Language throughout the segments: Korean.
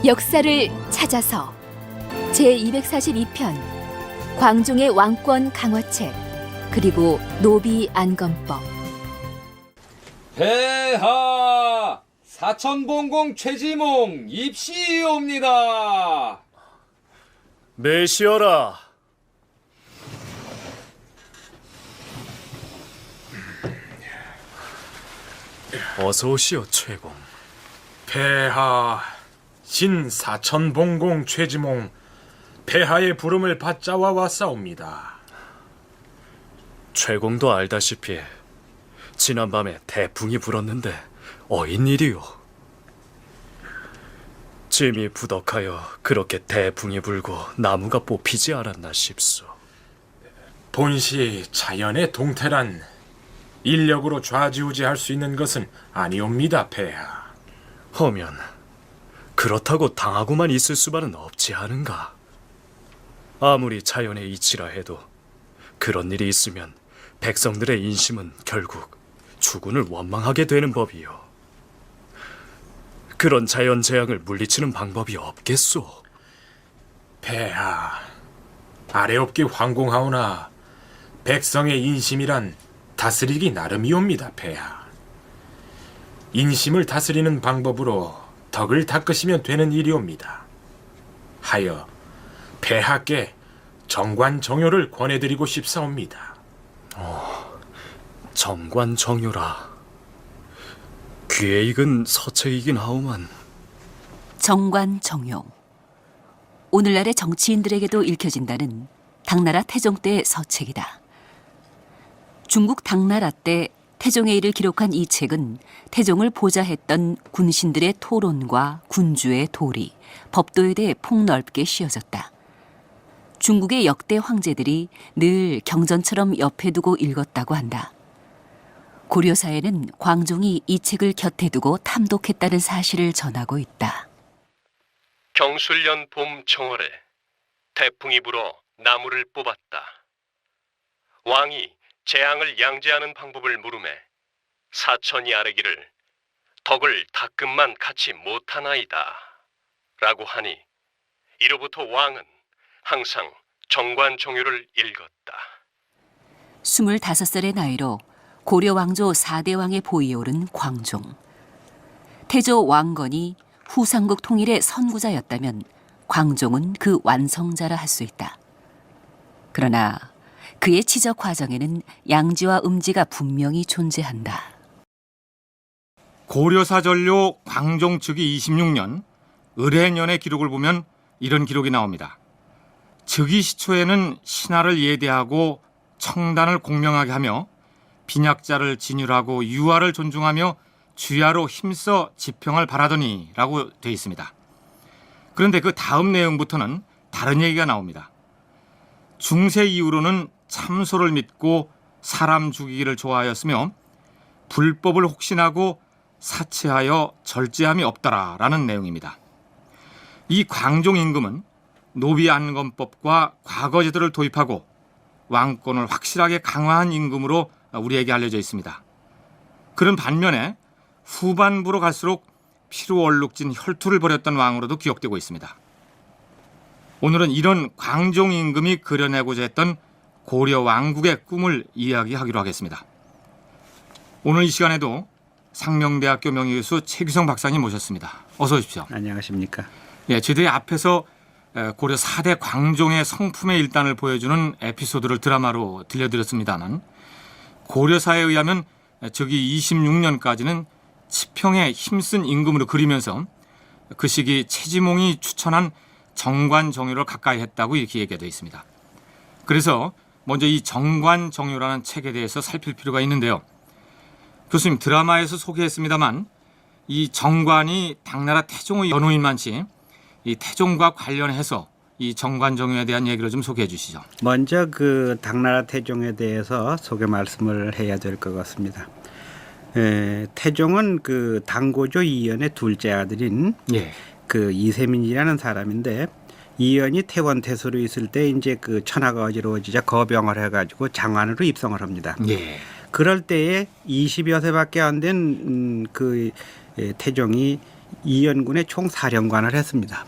역사를 찾아서 제242편 광종의 왕권 강화책 그리고 노비 안건법. 폐하 사천봉공 최지몽 입시옵니다. 매시어라. 어서 오시오 최공. 폐하 신사천봉공 최지몽 폐하의 부름을 받자와 왔사옵니다. 최공도 알다시피 지난밤에 태풍이 불었는데 어인일이요. 짐이 부덕하여 그렇게 태풍이 불고 나무가 뽑히지 않았나 싶소. 본시 자연의 동태란 인력으로 좌지우지할 수 있는 것은 아니옵니다, 폐하. 허면 그렇다고 당하고만 있을 수만은 없지 않은가. 아무리 자연의 이치라 해도 그런 일이 있으면 백성들의 인심은 결국 주군을 원망하게 되는 법이요. 그런 자연재앙을 물리치는 방법이 없겠소. 폐하, 아래옵게 황공하오나 백성의 인심이란 다스리기 나름이옵니다, 폐하. 인심을 다스리는 방법으로 덕을 닦으시면 되는 일이옵니다. 하여 폐하께 정관정요를 권해드리고 싶사옵니다. 정관정요라. 귀에 익은 서책이긴 하오만. 정관정요. 오늘날의 정치인들에게도 읽혀진다는 당나라 태종 때의 서책이다. 중국 당나라 때 태종의 일을 기록한 이 책은 태종을 보좌했던 군신들의 토론과 군주의 도리, 법도에 대해 폭넓게 씌워졌다. 중국의 역대 황제들이 늘 경전처럼 옆에 두고 읽었다고 한다. 고려사에는 광종이 이 책을 곁에 두고 탐독했다는 사실을 전하고 있다. 경술년 봄 정월에 태풍이 불어 나무를 뽑았다. 왕이 재앙을 양제하는 방법을 물음에 사천이 아뢰기를 덕을 닦음만 같이 못하나이다 라고 하니 이로부터 왕은 항상 정관정요를 읽었다. 25살의 나이로 고려 왕조 4대 왕의 보위에 오른 광종. 태조 왕건이 후삼국 통일의 선구자였다면 광종은 그 완성자라 할 수 있다. 그러나 그의 치적 과정에는 양지와 음지가 분명히 존재한다. 고려사전료 광종 즉위 26년 을해년의 기록을 보면 이런 기록이 나옵니다. 즉위 시초에는 신하를 예대하고 청단을 공명하게 하며 빈약자를 진율하고 유아를 존중하며 주야로 힘써 지평을 바라더니 라고 되어 있습니다. 그런데 그 다음 내용부터는 다른 얘기가 나옵니다. 중세 이후로는 참소를 믿고 사람 죽이기를 좋아하였으며 불법을 혹신하고 사치하여 절제함이 없더라라는 내용입니다. 이 광종 임금은 노비 안건법과 과거제도를 도입하고 왕권을 확실하게 강화한 임금으로 우리에게 알려져 있습니다. 그런 반면에 후반부로 갈수록 피루얼룩진 혈투를 벌였던 왕으로도 기억되고 있습니다. 오늘은 이런 광종 임금이 그려내고자 했던 고려 왕국의 꿈을 이야기하기로 하겠습니다. 오늘 이 시간에도 상명대학교 명예교수 최규성 박사님 모셨습니다. 어서 오십시오. 안녕하십니까. 예, 저희들이 앞에서 고려 4대 광종의 성품의 일단을 보여주는 에피소드를 드라마로 들려드렸습니다만 고려사에 의하면 즉위 26년까지는 치평에 힘쓴 임금으로 그리면서 그 시기 최지몽이 추천한 정관정요를 가까이 했다고 이렇게 얘기가 되어 있습니다. 그래서 먼저 이 정관정요라는 책에 대해서 살필 필요가 있는데요. 교수님, 드라마에서 소개했습니다만 이 정관이 당나라 태종의 연호인만치 이 태종과 관련해서 이 정관정요에 대한 얘기를 좀 소개해 주시죠. 먼저 그 당나라 태종에 대해서 소개 말씀을 해야 될 것 같습니다. 태종은 그 당고조 이연의 둘째 아들인 그 이세민이라는 사람인데 이연이 태원 태수로 있을 때 이제 그 천하가 어지러워지자 거병을 해가지고 장안으로 입성을 합니다. 그럴 때에 20여 세밖에 안 된 그 태종이 이연군의 총사령관을 했습니다.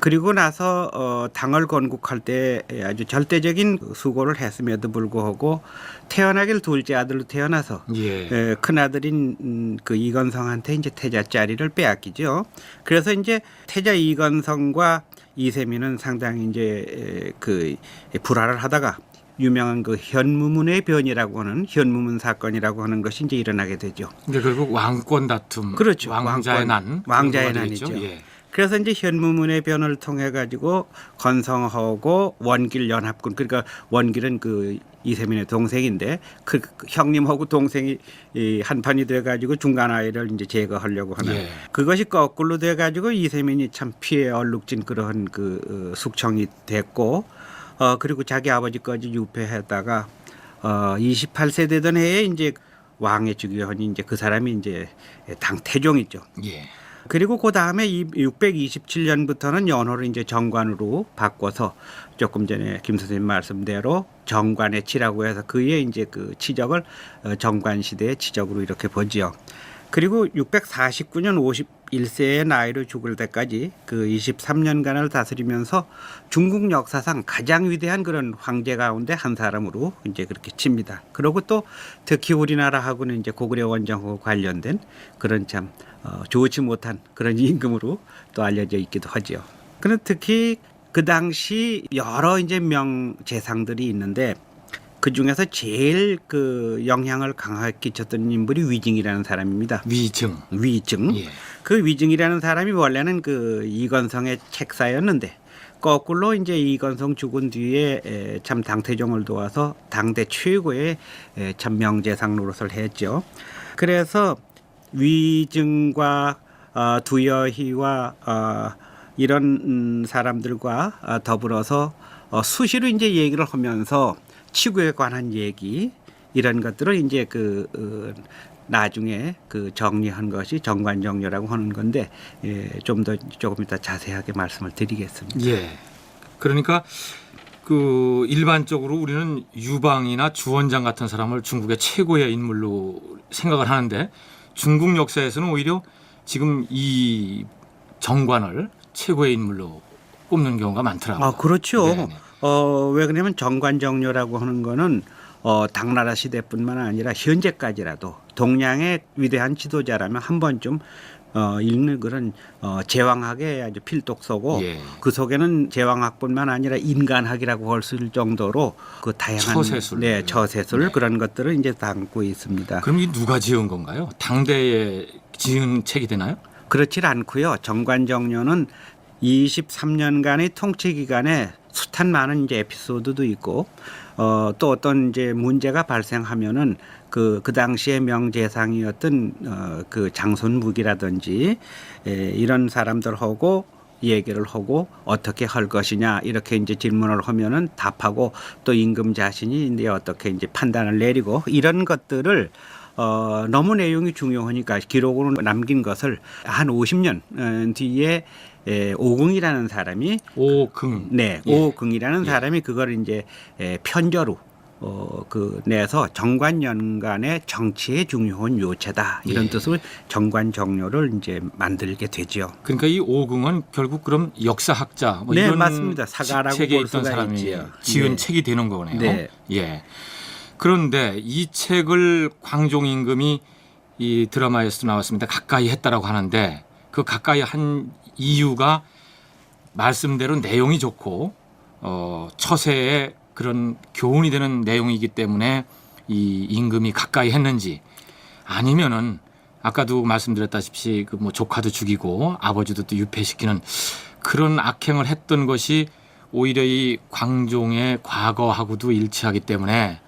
그리고 나서 당을 건국할 때 아주 절대적인 수고를 했음에도 불구하고 태어나길 둘째 아들로 태어나서 예. 큰 아들인 그 이건성한테 이제 태자 자리를 빼앗기죠. 그래서 이제 태자 이건성과 이세민은 상당히 이제 그 불화를 하다가 유명한 그 현무문의 변이라고 하는 현무문 사건이라고 하는 것이 이제 일어나게 되죠. 근데 결국 왕권 다툼, 그렇죠. 왕자의 난, 왕자의 그런 난이죠. 거가 되겠죠? 예. 그래서 이제 현무문의 변을 통해 가지고 건성하고 원길 연합군, 그러니까 원길은 그 이세민의 동생인데 그 형님하고 동생이 이 한판이 돼 가지고 중간 아이를 이제 제거하려고 하는 예. 그것이 거꾸로 돼 가지고 이세민이 참 피해 얼룩진 그러한 그 숙청이 됐고 그리고 자기 아버지까지 유폐했다가 28세 되던 해에 이제 왕의 즉위하니 이제 그 사람이 이제 당태종이죠. 예. 그리고 그 다음에 627년부터는 연호를 이제 정관으로 바꿔서 조금 전에 김 선생님 말씀대로 정관의 치라고 해서 그의 이제 그 치적을 정관 시대의 치적으로 이렇게 보지요. 그리고 649년 51세의 나이로 죽을 때까지 그 23년간을 다스리면서 중국 역사상 가장 위대한 그런 황제 가운데 한 사람으로 이제 그렇게 칩니다. 그리고 또 특히 우리나라하고는 이제 고구려 원정하고 관련된 그런 참 좋지 못한 그런 임금으로 또 알려져 있기도 하죠. 그는 특히 그 당시 여러 이제 명재상들이 있는데 그 중에서 제일 그 영향을 강하게 끼쳤던 인물이 위증이라는 사람입니다. 위증. 위증. 예. 그 위증이라는 사람이 원래는 그 이건성의 책사였는데 거꾸로 이제 이건성 죽은 뒤에 참 당태종을 도와서 당대 최고의 참 명재상 노릇을 했죠. 그래서 위증과 두여희와 이런 사람들과 더불어서 수시로 이제 얘기를 하면서 치구에 관한 얘기 이런 것들을 이제 그 나중에 그 정리한 것이 정관정료라고 하는 건데 조금 이따 자세하게 말씀을 드리겠습니다. 예. 그러니까 그 일반적으로 우리는 유방이나 주원장 같은 사람을 중국의 최고의 인물로 생각을 하는데 중국 역사에서는 오히려 지금 이 정관을 최고의 인물로 꼽는 경우가 많더라고요. 그렇죠. 네네. 왜 그러냐면 정관정료라고 하는 거는 당나라 시대뿐만 아니라 현재까지라도 동양의 위대한 지도자라면 한 번쯤 읽는 그런 제왕학의 아주 필독서고 예. 그 속에는 제왕학뿐만 아니라 인간학이라고 할 수 있을 정도로 그 다양한 처세술, 처세술 네. 그런 것들을 이제 담고 있습니다. 그럼 이 누가 지은 건가요? 당대에 지은 책이 되나요? 그렇질 않고요. 정관정료는 23년간의 통치 기간에 숱한 많은 이제 에피소드도 있고 또 어떤 이제 문제가 발생하면은 그 당시의 명재상이었던 그 장손무기라든지 이런 사람들하고 얘기를 하고 어떻게 할 것이냐 이렇게 이제 질문을 하면은 답하고 또 임금 자신이 이제 어떻게 이제 판단을 내리고 이런 것들을 너무 내용이 중요하니까 기록으로 남긴 것을 한 50년 뒤에 오긍이라는 사람이 오긍. 네, 예. 오긍이라는 사람이 그걸 이제 편저로 그 내서 정관연간의 정치의 중요한 요체다 이런 예. 뜻으로 정관정료를 이제 만들게 되죠. 그러니까 이 오긍은 결국 그럼 역사학자 뭐 네, 이런 맞습니다. 사가라고 책에 볼 있던 수가 사람이 있지요. 지은 네. 책이 되는 거네요. 네. 예. 그런데 이 책을 광종 임금이 이 드라마에서 나왔습니다. 가까이 했다라고 하는데 그 가까이 한 이유가 말씀대로 내용이 좋고 처세에 그런 교훈이 되는 내용이기 때문에 이 임금이 가까이 했는지 아니면은 아까도 말씀드렸다시피 그 뭐 조카도 죽이고 아버지도 또 유폐시키는 그런 악행을 했던 것이 오히려 이 광종의 과거하고도 일치하기 때문에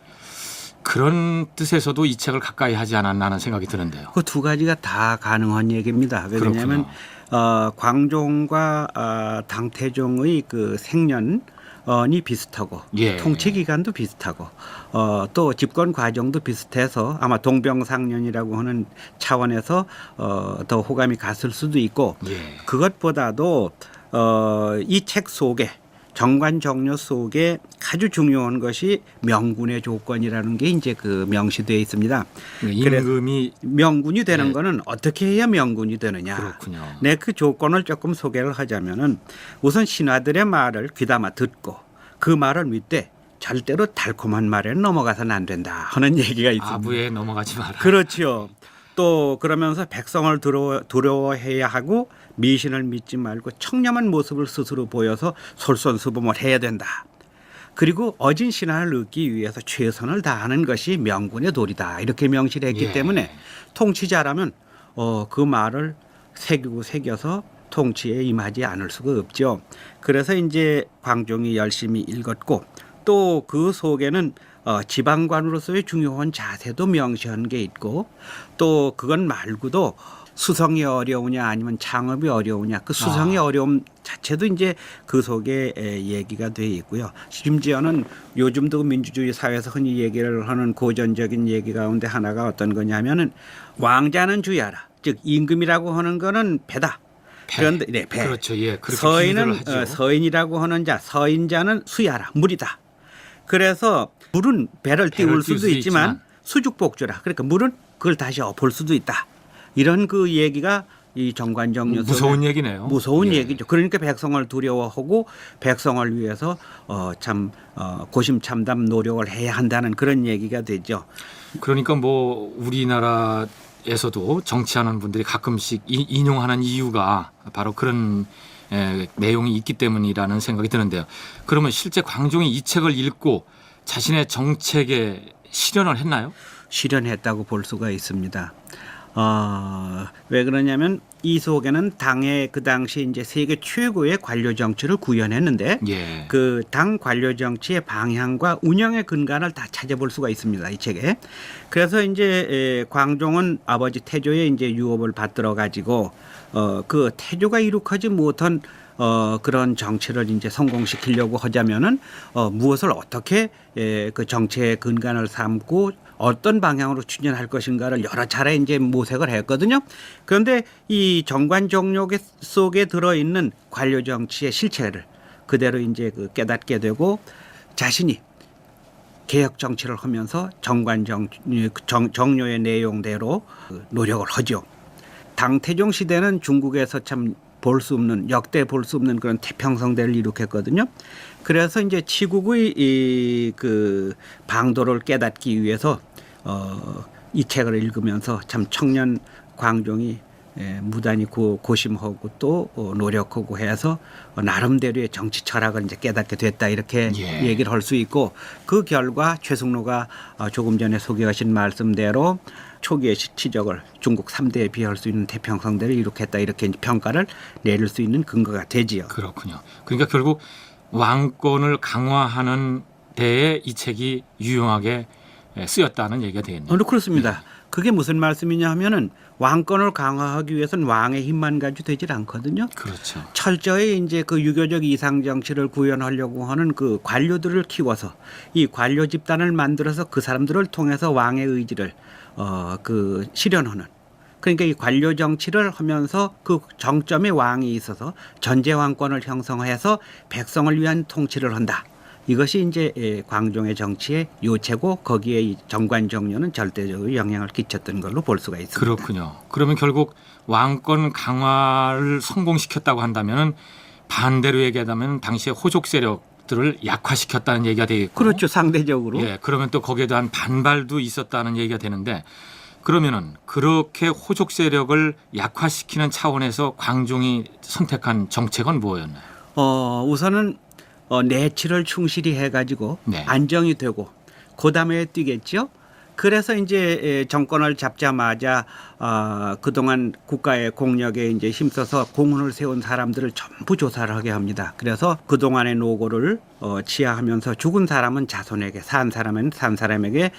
그런 뜻에서도 이 책을 가까이 하지 않았나 하는 생각이 드는데요. 그 두 가지가 다 가능한 얘기입니다. 왜냐하면 광종과 당태종의 그 생년이 비슷하고 예. 통치 기간도 비슷하고 또 집권 과정도 비슷해서 아마 동병상련이라고 하는 차원에서 더 호감이 갔을 수도 있고 예. 그것보다도 이 책 속에 정관 정료 속에 아주 중요한 것이 명군의 조건이라는 게 이제 그 명시되어 있습니다. 임금이 명군이 되는 네. 거는 어떻게 해야 명군이 되느냐. 그렇군요. 네, 그 조건을 조금 소개를 하자면은 우선 신하들의 말을 귀담아 듣고 그 말을 믿되 절대로 달콤한 말에는 넘어가서는 안 된다 하는 얘기가 있습니다. 아부에 넘어가지 마라. 그렇죠. 또 그러면서 백성을 두려워해야 하고 미신을 믿지 말고 청렴한 모습을 스스로 보여서 솔선수범을 해야 된다. 그리고 어진 신하를 얻기 위해서 최선을 다하는 것이 명군의 도리다. 이렇게 명시를 했기 예. 때문에 통치자라면 그 말을 새겨서 통치에 임하지 않을 수가 없죠. 그래서 이제 광종이 열심히 읽었고 또 그 속에는 지방관으로서의 중요한 자세도 명시한 게 있고 또 그건 말고도 수성이 어려우냐 아니면 창업이 어려우냐 그 수성의 어려움 자체도 이제 그 속에 얘기가 돼 있고요. 심지어는 요즘도 민주주의 사회에서 흔히 얘기를 하는 고전적인 얘기 가운데 하나가 어떤 거냐면은 왕자는 주야라. 즉 임금이라고 하는 거는 배다. 그런데 네, 배. 그렇죠. 예. 그렇게 서인은 비유를 하죠. 서인이라고 하는 자, 서인자는 수야라. 물이다. 그래서 물은 배를 띄울 수도 있지만 수죽복주라. 그러니까 물은 그걸 다시 엎을 수도 있다. 이런 그 얘기가 이 정관정료 무서운 얘기네요. 무서운 예. 얘기죠. 그러니까 백성을 두려워하고 백성을 위해서 고심참담 노력을 해야 한다는 그런 얘기가 되죠. 그러니까 뭐 우리나라에서도 정치하는 분들이 가끔씩 인용하는 이유가 바로 그런 내용이 있기 때문이라는 생각이 드는데요. 그러면 실제 광종이 이 책을 읽고 자신의 정책에 실현을 했나요? 실현했다고 볼 수가 있습니다. 왜 그러냐면 이 속에는 당의 그 당시 이제 세계 최고의 관료 정치를 구현했는데 예. 그 당 관료 정치의 방향과 운영의 근간을 다 찾아볼 수가 있습니다. 이 책에. 그래서 이제 광종은 아버지 태조의 이제 유업을 받들어 가지고 그 태조가 이룩하지 못한 그런 정치를 이제 성공시키려고 하자면은 무엇을 어떻게 그 정치의 근간을 삼고 어떤 방향으로 추진할 것인가를 여러 차례 이제 모색을 했거든요. 그런데 이 정관정료 속에 들어있는 관료 정치의 실체를 그대로 이제 그 깨닫게 되고 자신이 개혁 정치를 하면서 정관정료의 내용대로 노력을 하죠. 당태종 시대는 중국에서 참 볼 수 없는 역대 볼 수 없는 그런 태평성대를 일으켰거든요. 그래서 이제 치국의 그 방도를 깨닫기 위해서 이 책을 읽으면서 참 청년 광종이 무단히 고심하고 또 노력하고 해서 나름대로의 정치 철학을 이제 깨닫게 됐다 이렇게 얘기를 할 수 있고 그 결과 최승로가 조금 전에 소개하신 말씀대로 초기의 치적을 중국 3대에 비할 수 있는 태평성대를 이룩했다 이렇게 평가를 내릴 수 있는 근거가 되지요. 그렇군요. 그러니까 결국 왕권을 강화하는 데에 이 책이 유용하게 쓰였다는 얘기가 되겠네요. 그렇습니다. 그게 무슨 말씀이냐 하면은 왕권을 강화하기 위해서는 왕의 힘만 가지고 되질 않거든요. 그렇죠. 철저히 이제 그 유교적 이상 정치를 구현하려고 하는 그 관료들을 키워서 이 관료 집단을 만들어서 그 사람들을 통해서 왕의 의지를 그 실현하는 그러니까 이 관료 정치를 하면서 그 정점에 왕이 있어서 전제 왕권을 형성해서 백성을 위한 통치를 한다. 이것이 이제 광종의 정치의 요체고 거기에 이 정관정료는 절대적으로 영향을 끼쳤던 걸로 볼 수가 있습니다. 그렇군요. 그러면 결국 왕권 강화를 성공시켰다고 한다면 반대로 얘기하자면 당시의 호족 세력들을 약화시켰다는 얘기가 되겠고 그렇죠. 상대적으로. 예, 그러면 또 거기에 대한 반발도 있었다는 얘기가 되는데 그러면은 그렇게 호족 세력을 약화시키는 차원에서 광종이 선택한 정책은 뭐였나요? 우선은 내치를 충실히 해가지고 네. 안정이 되고 그다음에 뛰겠죠. 그래서 이제 정권을 잡자마자 그동안 국가의 공력에 이제 힘써서 공헌을 세운 사람들을 전부 조사를 하게 합니다. 그래서 그동안의 노고를 치하하면서 죽은 사람은 자손에게 산 사람은 산 사람에게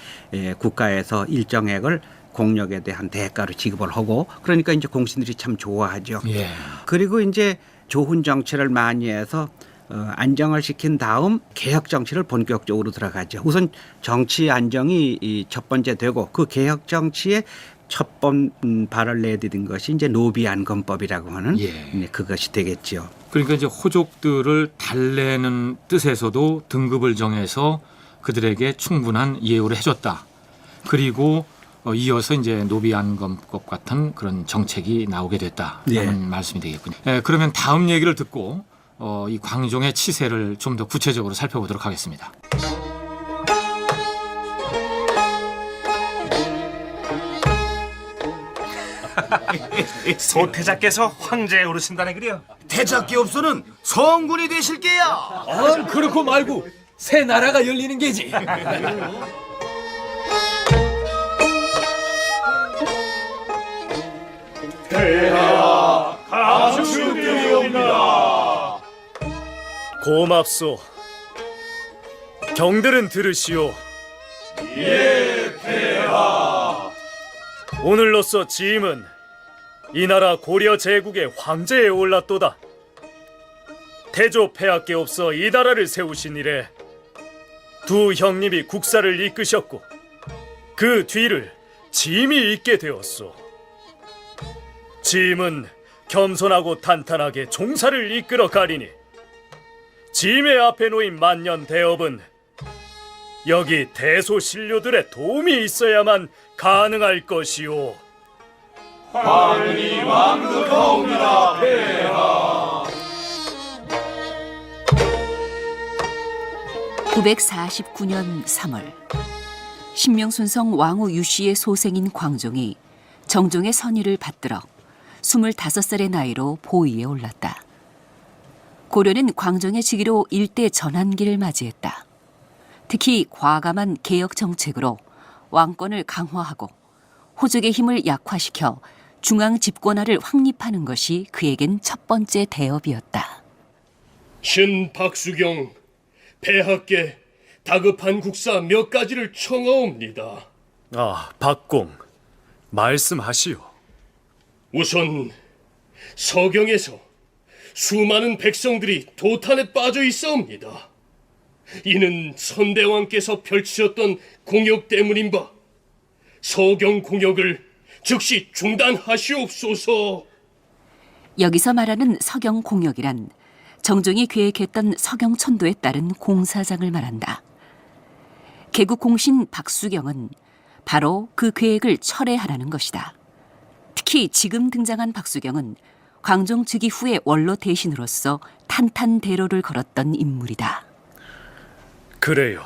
국가에서 일정액을 공력에 대한 대가로 지급을 하고 그러니까 이제 공신들이 참 좋아하죠. 예. 그리고 이제 조훈 정치를 많이 해서 안정을 시킨 다음 개혁 정치를 본격적으로 들어가죠. 우선 정치 안정이 첫 번째 되고 그 개혁 정치의 첫 번 발을 내디딘 것이 이제 노비 안건법이라고 하는 그것이 되겠죠. 그러니까 이제 호족들을 달래는 뜻에서도 등급을 정해서 그들에게 충분한 예우를 해줬다. 그리고 이어서 이제 노비안검법 같은 그런 정책이 나오게 됐다라는 말씀이 되겠군요. 그러면 다음 얘기를 듣고 이 광종의 치세를 좀 더 구체적으로 살펴보도록 하겠습니다. 소태자께서 황제에 오르신다네 그려. 태자께 없어는 성군이 되실 게야. 그렇고 말고 새 나라가 열리는 게지. 고맙소. 경들은 들으시오. 예, 폐하. 오늘로써 지임은 이 나라 고려 제국의 황제에 올랐도다. 태조 폐하께 없어 이 나라를 세우신 이래 두 형님이 국사를 이끄셨고 그 뒤를 지임이 잇게 되었소. 지임은 겸손하고 탄탄하게 종사를 이끌어 가리니 지임의 앞에 놓인 만년 대업은 여기 대소신료들의 도움이 있어야만 가능할 것이오. 하느니 왕극하옵니다, 폐하. 949년 3월 신명순성 왕후 유씨의 소생인 광종이 정종의 선의를 받들어 25살의 나이로 보위에 올랐다. 고려는 광종의 즉위로 일대 전환기를 맞이했다. 특히 과감한 개혁 정책으로 왕권을 강화하고 호족의 힘을 약화시켜 중앙 집권화를 확립하는 것이 그에겐 첫 번째 대업이었다. 신 박수경 폐하께 다급한 국사 몇 가지를 청하옵니다. 아, 박공, 말씀하시오. 우선 서경에서 수많은 백성들이 도탄에 빠져 있사옵니다. 이는 선대왕께서 펼치셨던 공역 때문인 바 서경 공역을 즉시 중단하시옵소서. 여기서 말하는 서경 공역이란 정종이 계획했던 서경천도에 따른 공사장을 말한다. 개국 공신 박수경은 바로 그 계획을 철회하라는 것이다. 특히 지금 등장한 박수경은 광종 즉위 후의 원로 대신으로서 탄탄대로를 걸었던 인물이다. 그래요.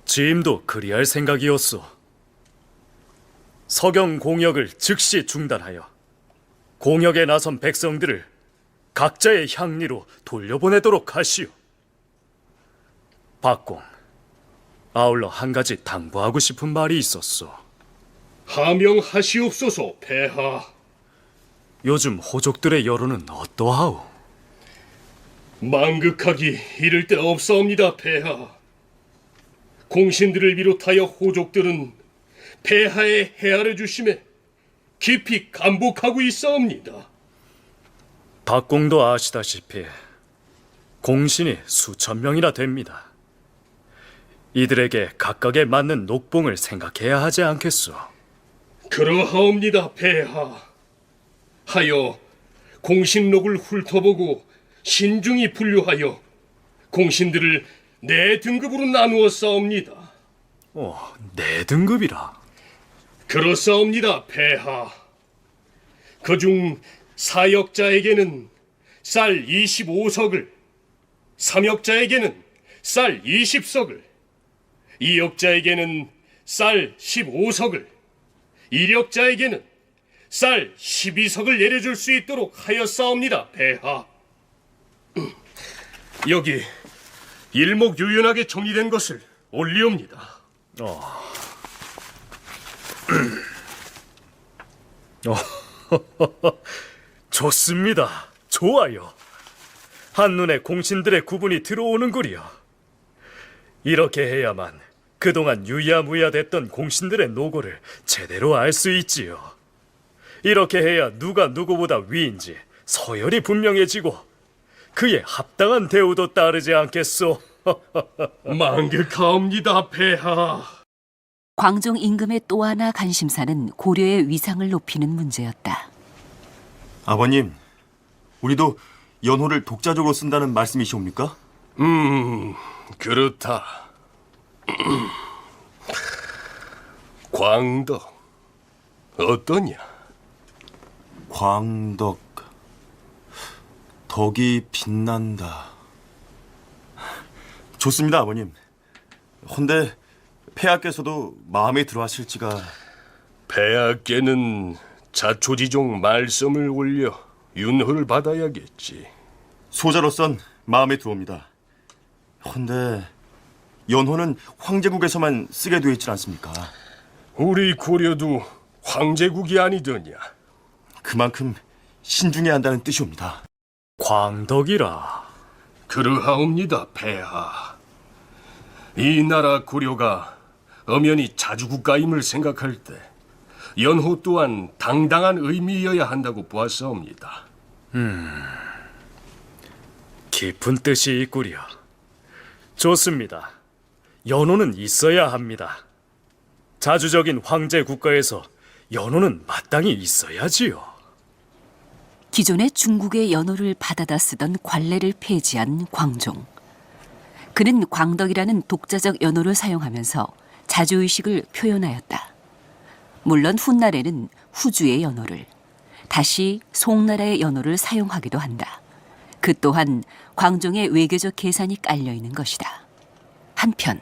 지임도 그리할 생각이었소. 서경 공역을 즉시 중단하여 공역에 나선 백성들을 각자의 향리로 돌려보내도록 하시오. 박공, 아울러 한 가지 당부하고 싶은 말이 있었소. 하명하시옵소서, 폐하. 요즘 호족들의 여론은 어떠하오? 망극하기 이를 데 없사옵니다, 폐하. 공신들을 비롯하여 호족들은 폐하의 헤아려 주심에 깊이 감복하고 있사옵니다. 박공도 아시다시피 공신이 수천 명이나 됩니다. 이들에게 각각에 맞는 녹봉을 생각해야 하지 않겠소? 그러하옵니다, 폐하. 하여 공신록을 훑어보고 신중히 분류하여 공신들을 4등급으로 나누어 싸웁니다. 네 등급이라. 그렇사옵니다, 폐하. 그중 사역자에게는 쌀 25석을, 삼역자에게는 쌀 20석을, 이역자에게는 쌀 15석을, 이력자에게는 쌀 12석을 내려줄 수 있도록 하였사옵니다, 폐하. 여기 일목요연하게 정리된 것을 올리옵니다. 좋습니다. 좋아요. 한눈에 공신들의 구분이 들어오는구려. 이렇게 해야만 그동안 유야무야됐던 공신들의 노고를 제대로 알 수 있지요. 이렇게 해야 누가 누구보다 위인지 서열이 분명해지고 그에 합당한 대우도 따르지 않겠소. 망극하옵니다, 폐하. 광종 임금의 또 하나 관심사는 고려의 위상을 높이는 문제였다. 아버님, 우리도 연호를 독자적으로 쓴다는 말씀이시옵니까? 그렇다. 광덕, 어떠냐? 광덕, 덕이 빛난다. 좋습니다, 아버님. 헌데 폐하께서도 마음에 들어하실지가... 폐하께는 자초지종 말씀을 올려 윤허를 받아야겠지. 소자로선 마음에 들어옵니다. 헌데 연호는 황제국에서만 쓰게 되어 있지 않습니까? 우리 고려도 황제국이 아니더냐. 그만큼 신중해야 한다는 뜻이옵니다. 광덕이라. 그러하옵니다, 폐하. 이 나라 고려가 엄연히 자주국가임을 생각할 때 연호 또한 당당한 의미여야 한다고 보았사옵니다. 깊은 뜻이 있구려. 좋습니다. 연호는 있어야 합니다. 자주적인 황제 국가에서 연호는 마땅히 있어야지요. 기존의 중국의 연호를 받아다 쓰던 관례를 폐지한 광종. 그는 광덕이라는 독자적 연호를 사용하면서 자주의식을 표현하였다. 물론 훗날에는 후주의 연호를, 다시 송나라의 연호를 사용하기도 한다. 그 또한 광종의 외교적 계산이 깔려 있는 것이다. 한편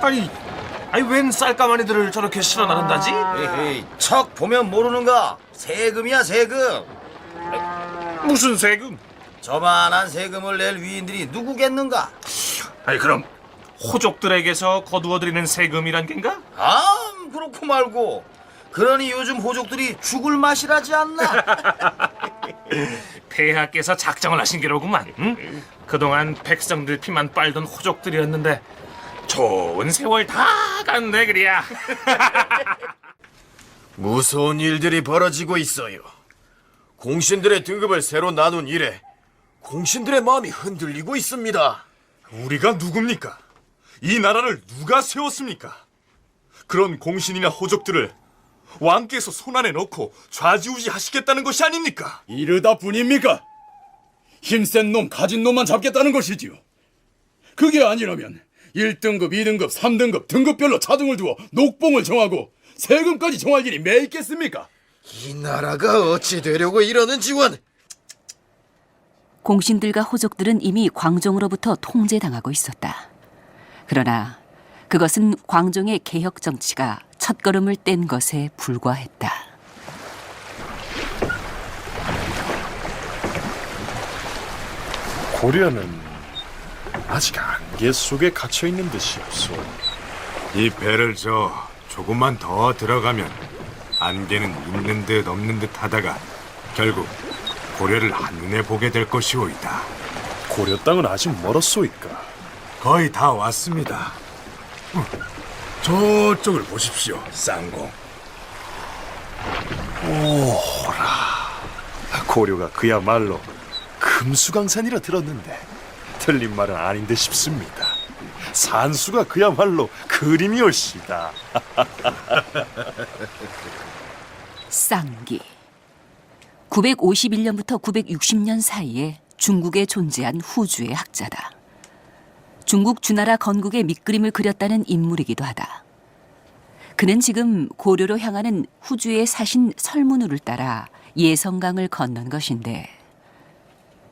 아니 웬 쌀가마니들을 저렇게 실어 나른다지? 에이, 척 보면 모르는가? 세금이야 세금. 무슨 세금? 저만한 세금을 낼 위인들이 누구겠는가? 아니 그럼 호족들에게서 거두어들이는 세금이란 겐가? 아, 그렇고 말고. 그러니 요즘 호족들이 죽을 맛이라지 않나? 폐하께서 작정을 하신 게로구만. 응? 그동안 백성들 피만 빨던 호족들이었는데 좋은 세월 다 갔네 그리야. 무서운 일들이 벌어지고 있어요. 공신들의 등급을 새로 나눈 이래 공신들의 마음이 흔들리고 있습니다. 우리가 누굽니까? 이 나라를 누가 세웠습니까? 그런 공신이나 호족들을 왕께서 손안에 넣고 좌지우지 하시겠다는 것이 아닙니까? 이르다 뿐입니까? 힘센 놈, 가진 놈만 잡겠다는 것이지요. 그게 아니라면 1등급, 2등급, 3등급 등급별로 차등을 두어 녹봉을 정하고 세금까지 정할 일이 매 있겠습니까? 이 나라가 어찌 되려고 이러는 지원? 공신들과 호족들은 이미 광종으로부터 통제당하고 있었다. 그러나 그것은 광종의 개혁 정치가 첫걸음을 뗀 것에 불과했다. 고려는 아직 안개 속에 갇혀 있는 듯이었소. 이 배를 조금만 더 들어가면 안개는 있는 듯 없는 듯 하다가 결국 고려를 한눈에 보게 될 것이오이다. 고려 땅은 아직 멀었소이까? 거의 다 왔습니다. 저쪽을 보십시오, 쌍공. 오라, 고려가 그야말로 금수강산이라 들었는데 틀린 말은 아닌 듯 싶습니다. 산수가 그야말로 그림이올시다. 쌍기. 951년부터 960년 사이에 중국에 존재한 후주의 학자다. 중국 주나라 건국의 밑그림을 그렸다는 인물이기도 하다. 그는 지금 고려로 향하는 후주의 사신 설문우를 따라 예성강을 건넌 것인데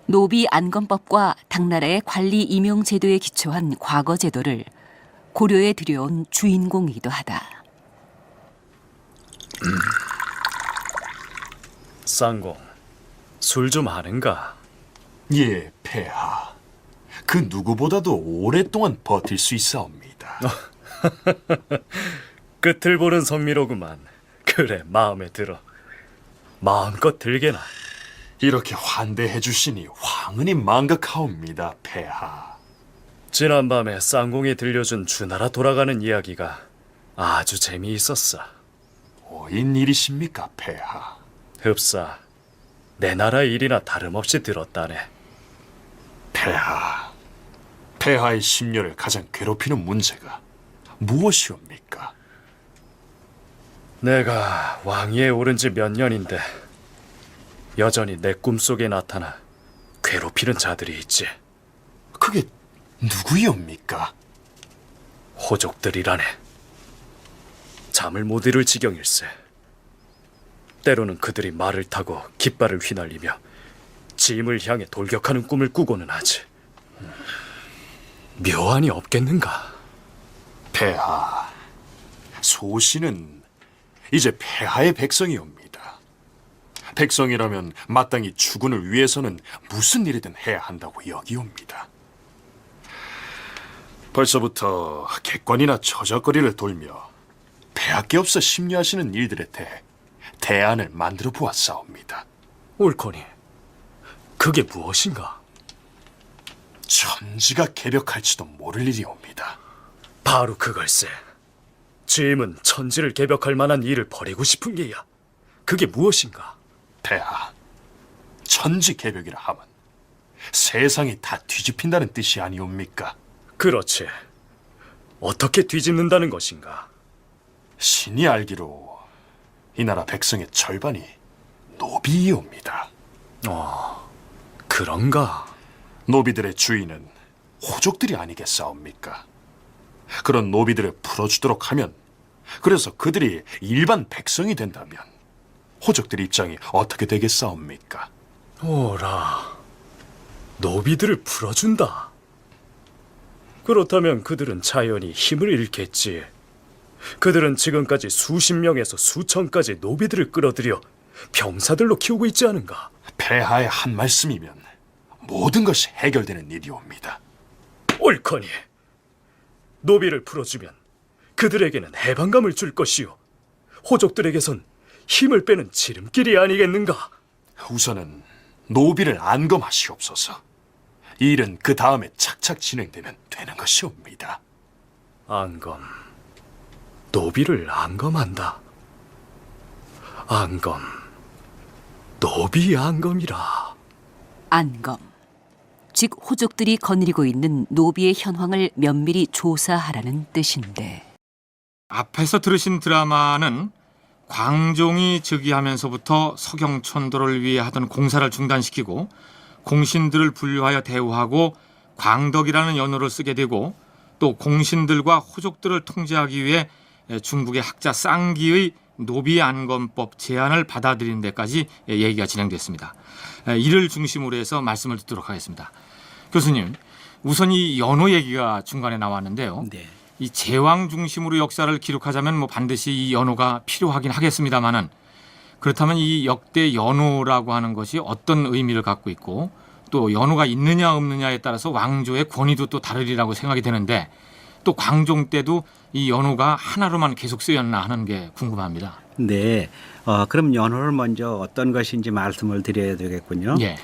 노비 안건법과 당나라의 관리 임용 제도에 기초한 과거 제도를 고려에 들여온 주인공이기도 하다. 쌍공, 술 좀 아는가? 예, 폐하. 그 누구보다도 오랫동안 버틸 수 있사옵니다. 끝을 보는 성미로구만. 그래, 마음에 들어. 마음껏 들게나. 이렇게 환대해 주시니 황은이 망각하옵니다, 폐하. 지난밤에 쌍공이 들려준 주나라 돌아가는 이야기가 아주 재미있었어. 뭐인 일이십니까, 폐하? 흡사, 내 나라 일이나 다름없이 들었다네. 폐하의 심려를 가장 괴롭히는 문제가 무엇이옵니까? 내가 왕위에 오른 지 몇 년인데 여전히 내 꿈속에 나타나 괴롭히는 자들이 있지. 그게 누구이옵니까? 호족들이라네. 잠을 못 이룰 지경일세. 때로는 그들이 말을 타고 깃발을 휘날리며 짐을 향해 돌격하는 꿈을 꾸고는 하지. 묘안이 없겠는가? 폐하, 소신은 이제 폐하의 백성이옵니다. 백성이라면 마땅히 주군을 위해서는 무슨 일이든 해야 한다고 여기옵니다. 벌써부터 객관이나 처적거리를 돌며 폐하께 없어 심려하시는 일들에 대해 대안을 만들어 보았사옵니다. 옳거니 그게 무엇인가? 천지가 개벽할지도 모를 일이옵니다. 바로 그걸세. 짐은 천지를 개벽할 만한 일을 벌이고 싶은 게야. 그게 무엇인가? 폐하, 천지 개벽이라 하면 세상이 다 뒤집힌다는 뜻이 아니옵니까? 그렇지. 어떻게 뒤집는다는 것인가? 신이 알기로 이 나라 백성의 절반이 노비이옵니다. 그런가? 노비들의 주인은 호족들이 아니겠사옵니까? 그런 노비들을 풀어주도록 하면, 그래서 그들이 일반 백성이 된다면 호족들 입장이 어떻게 되겠사옵니까? 오라, 노비들을 풀어준다. 그렇다면 그들은 자연히 힘을 잃겠지. 그들은 지금까지 수십 명에서 수천까지 노비들을 끌어들여 병사들로 키우고 있지 않은가? 폐하의 한 말씀이면 모든 것이 해결되는 일이옵니다. 옳거니 노비를 풀어주면 그들에게는 해방감을 줄 것이요, 호족들에게선 힘을 빼는 지름길이 아니겠는가? 우선은 노비를 안검하시옵소서. 이 일은 그 다음에 착착 진행되면 되는 것이옵니다. 안검, 노비를 안검한다. 안검, 노비 안검이라. 안검, 즉 호족들이 거느리고 있는 노비의 현황을 면밀히 조사하라는 뜻인데, 앞에서 들으신 드라마는 광종이 즉위하면서부터 서경천도를 위해 하던 공사를 중단시키고 공신들을 분류하여 대우하고 광덕이라는 연호를 쓰게 되고, 또 공신들과 호족들을 통제하기 위해 중국의 학자 쌍기의 노비 안검법 제안을 받아들이는 데까지 얘기가 진행됐습니다. 이를 중심으로 해서 말씀을 듣도록 하겠습니다. 교수님, 우선 이 연호 얘기가 중간에 나왔는데요. 네. 이 제왕 중심으로 역사를 기록하자면 뭐 반드시 이 연호가 필요하긴 하겠습니다만은, 그렇다면 이 역대 연호라고 하는 것이 어떤 의미를 갖고 있고, 또 연호가 있느냐 없느냐에 따라서 왕조의 권위도 또 다르리라고 생각이 되는데, 또 광종 때도 이 연호가 하나로만 계속 쓰였나 하는 게 궁금합니다. 네. 그럼 연호를 먼저 어떤 것인지 말씀을 드려야 되겠군요. 예.